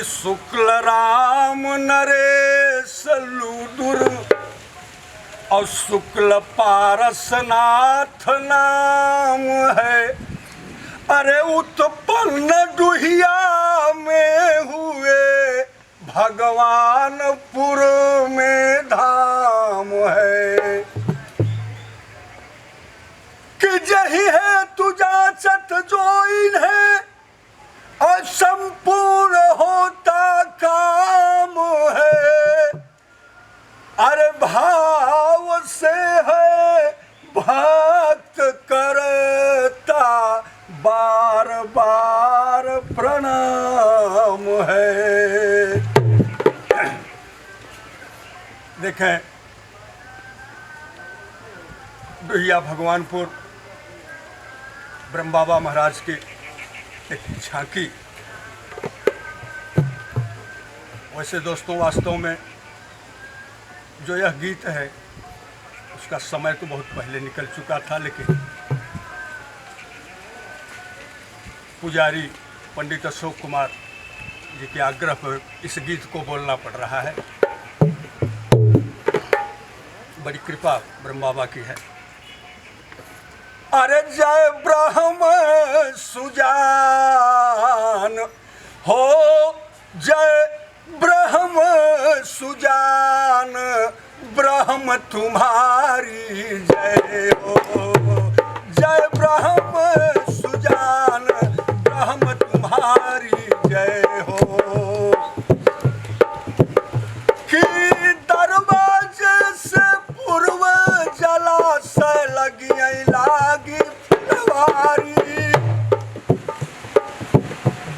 शुक्ल राम नरेश लूदुर और शुक्ल पारसनाथ नाम है। अरे उत्पन्न दुहिया में हुए भगवानपुर में धाम है कि जही है तुझा चत जो इन्हें और संपूर्ण होता काम है। अरे भाव से है भक्त करता बार बार प्रणाम है। देखें दुहिया भगवानपुर ब्रह्म बाबा महाराज की एक झांकी। वैसे दोस्तों वास्तव में जो यह गीत है उसका समय तो बहुत पहले निकल चुका था, लेकिन पुजारी पंडित अशोक कुमार जी के आग्रह पर इस गीत को बोलना पड़ रहा है। बड़ी कृपा ब्रह्म बाबा की है। अरे जय ब्रह्म सुजान हो, जय ब्रह्म सुजान, ब्रह्म तुम्हारी जय हो। जय ब्रह्म सुजान, ब्रह्म तुम्हारी जय हो। कि दरवाजे से पूर्व जलाशय लगी लागी फुलवारी,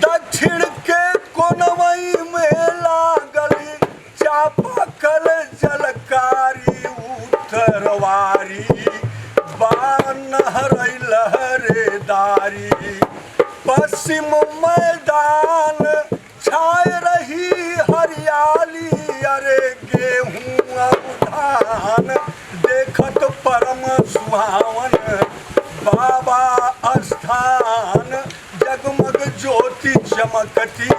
दक्षिण के कोनवई में लागली चापाकल जलकारी, उत्तरवारी बानहर लहरेदारी, पश्चिम मैदान छाए रही हरियाली। अरे गेहूं और धान देखत परम सुहावन, बाबा स्थान जगमग ज्योति चमकती।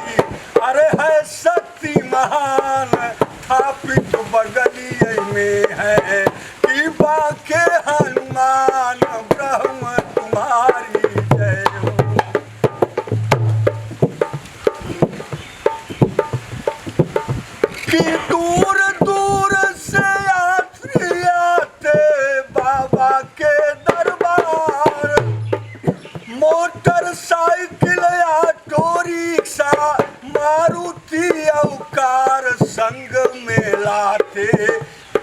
अरे है शक्ति महान स्थापित बगलिए में है, कि बाके हनुमान ब्रह्म तुम्हारी जय हो। कि दूर दूर से यात्री आते बाबा के दरबार, मोटरसाइकिल ऑटो रिक्शा मारुति औकार संग में लाते,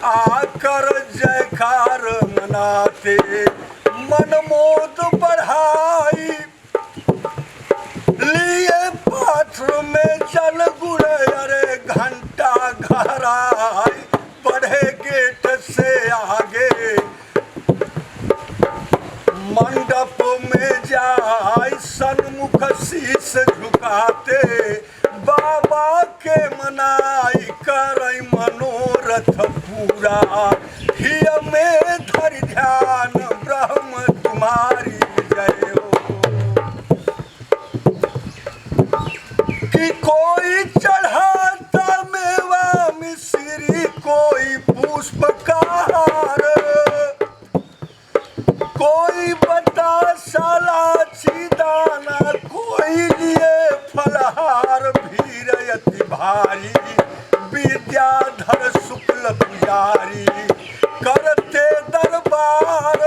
आकर जयकार मनाते। मनमोद बढ़ाई लिए पात्र में जल गुड़, अरे घंटा घराई बढ़े गेट से आगे, मंडप में जाए सन्मुख शीश झुकाते, बाबा के मनाई करई मनोरथ पूरा। हिय में धरि ध्यान ब्रह्म तुम्हारी जय हो। कि कोई चढ़ाता मेवा मिश्री, कोई पुष्पकार, कोई बतासा लाची दाना, कोई लिए फलहार। भीड़ अति भारी विद्याधर शुक्ल पुजारी, करते दरबार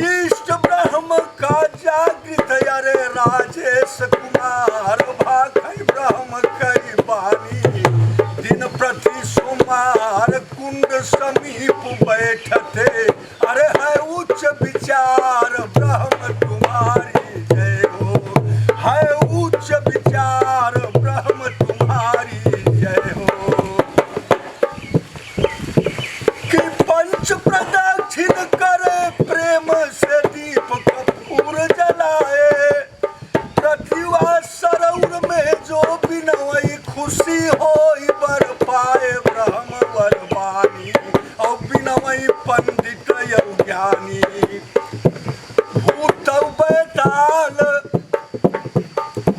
इष्ट ब्रह्म का जागृत। अरे राजेश कुमार भाखई ब्रह्म कई बानी, दिन प्रति सोमवार कुंड समीप बैठते। अरे है उच्च विचार ब्रह्म तुम्हारी जय हो। है उच्च विचार ब्रह्म तुम्हारी जय हो। कि पंच प्रदक्षिण करे प्रेम से दीप कपूर जलाए, पृथ्वी सरौर में जो बिनवई खुशी होई बर पाए। ब्रह्म वरवानी और बिनवई पंडित ज्ञानी, भूत बैताल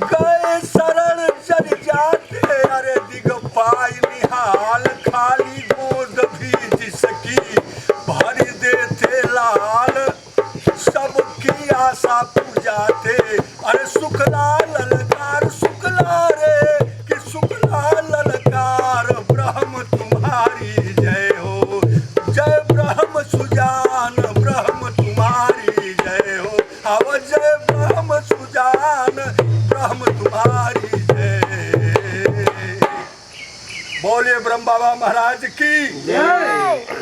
गए शरण चल जाते। पूजा सा पूजा थे। अरे शुक्ला ललकार शुक्ला रे कि शुक्ला ललकार, ब्रह्म तुम्हारी जय हो, जय ब्रह्म सुजान ब्रह्म तुम्हारी जय हो। अब जय ब्रह्म सुजान ब्रह्म तुम्हारी जय। बोले ब्रह्म बाबा महाराज की जय।